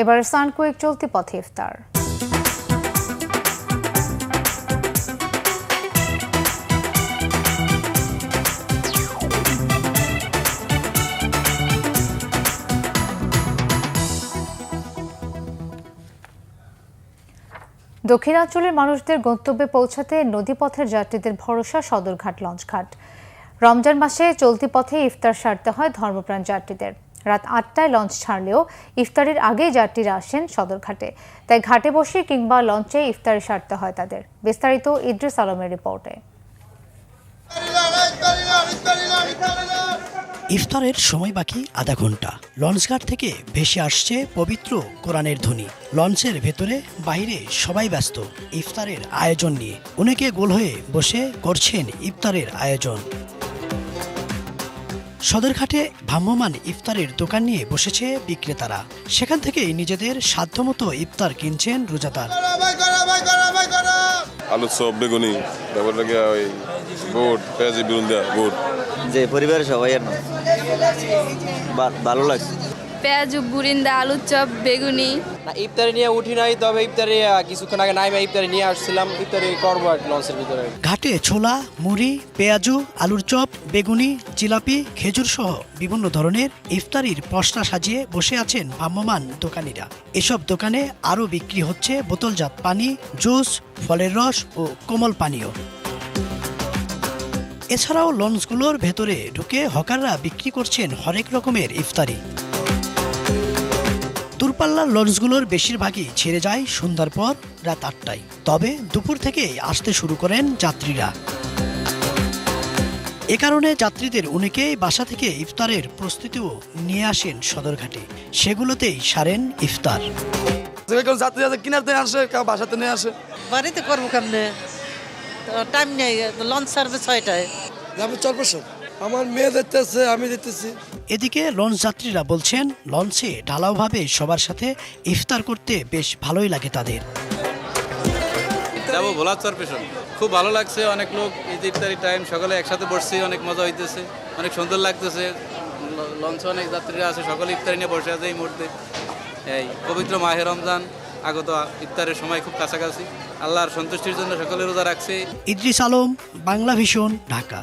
এবার সানকুইক চলতি পথে ইফতার। দক্ষিণাঞ্চলের মানুষদের গন্তব্যে পৌঁছাতে নদীপথের যাত্রীদের ভরসা সদরঘাট লঞ্চঘাট। রমজান মাসে চলতি পথে ইফতার সারতে হয় ধর্মপ্রাণ যাত্রীদের। রাত ৮টায় লঞ্চ ছাড়লেও ইফতারের আগেই যাত্রীরা আসেন সদরঘাটে, তাই ঘাটে বসে কিংবা লঞ্চে ইফতারি সারতে হয় তাদের। বিস্তারিত ইদ্রিস আলমের রিপোর্টে। ইফতারের সময় বাকি আধা ঘন্টা। লঞ্চঘাট থেকে ভেসে আসছে পবিত্র কোরআনের ধ্বনি। লঞ্চের ভেতরে বাইরে সবাই ব্যস্ত ইফতারের আয়োজন নিয়ে। অনেকে গোল হয়ে বসে করছেন ইফতারের আয়োজন। সদরঘাটে ভ্রাম্যমাণ ইফতারের দোকান নিয়ে বসেছে বিক্রেতারা। সেখান থেকেই নিজেদের সাধ্যমতো ইফতার কিনছেন রোজাদার। আলু চপ, বেগুনি, তারপর বুট, পেঁয়াজি, বিরুন্দা, বুট। যে পরিবারের সবাই আর ভালো লাগছে। পেঁয়াজ, বুরিন্দা, আলুর চপ, বেগুনি। ইফতারি নিয়ে উঠি নাই, তবে ইফতারি কিছুক্ষণ আগে নাইমা ইফতারি নিয়ে আসছিলাম। ইফতারি করবো আর লঞ্চের ভিতরে। ঘাটে ছোলা, মুড়ি, পেঁয়াজু, আলুর চপ, বেগুনি, জিলাপি, খেজুর সহ বিভিন্ন ধরনের ইফতারির পসরা সাজিয়ে বসে আছেন ভ্রাম্যমাণ দোকানিরা। এসব দোকানে আরও বিক্রি হচ্ছে বোতলজাত পানি, জুস, ফলের রস ও কোমল পানীয়। এছাড়াও লঞ্চগুলোর ভেতরে ঢুকে হকাররা বিক্রি করছেন হরেক রকমের ইফতারি। দূরপাল্লার লঞ্চগুলোর বেশিরভাগই ছেড়ে যায় সন্ধ্যার পর রাত ৮টায়। তবে দুপুর থেকেই আসতে শুরু করেন যাত্রীরা। এ কারণে যাত্রীদের অনেকেই বাসা থেকে ইফতারের প্রস্তুতিও নিয়ে আসেন সদরঘাটে। সেগুলোতেই সারেন ইফতার। যাত্রী কিনারতে আসে, কেউ বাসাতে নিয়ে আসে। বাড়িতে করবো কেমনে, টাইম নেই। লঞ্চ সার্ভিস 6টায়। আমি চলবো, আমার মেয়ে দেখতেছে, আমি দেখতেছি। এদিকে লঞ্চ যাত্রীরা বলছেন লঞ্চে ঢালাওভাবে সবার সাথে ইফতার করতে বেশ ভালোই লাগে তাদের। যাবো ভোলার চরপেশন, খুব ভালো লাগছে। অনেক লোক এই যে ইফতারি টাইম সকালে একসাথে বসছি, অনেক মজা হইতেছে, অনেক সুন্দর লাগতেছে। লঞ্চে অনেক যাত্রীরা আছে, সকলে ইফতারি নিয়ে বসে আছে এই মুহূর্তে। এই পবিত্র মাহে রমজান আগত, ইফতারের সময় খুব কাছাকাছি। আল্লাহর সন্তুষ্টির জন্য সকলে রোজা রাখছে। ইদ্রিস আলম, বাংলা ভিশন, ঢাকা।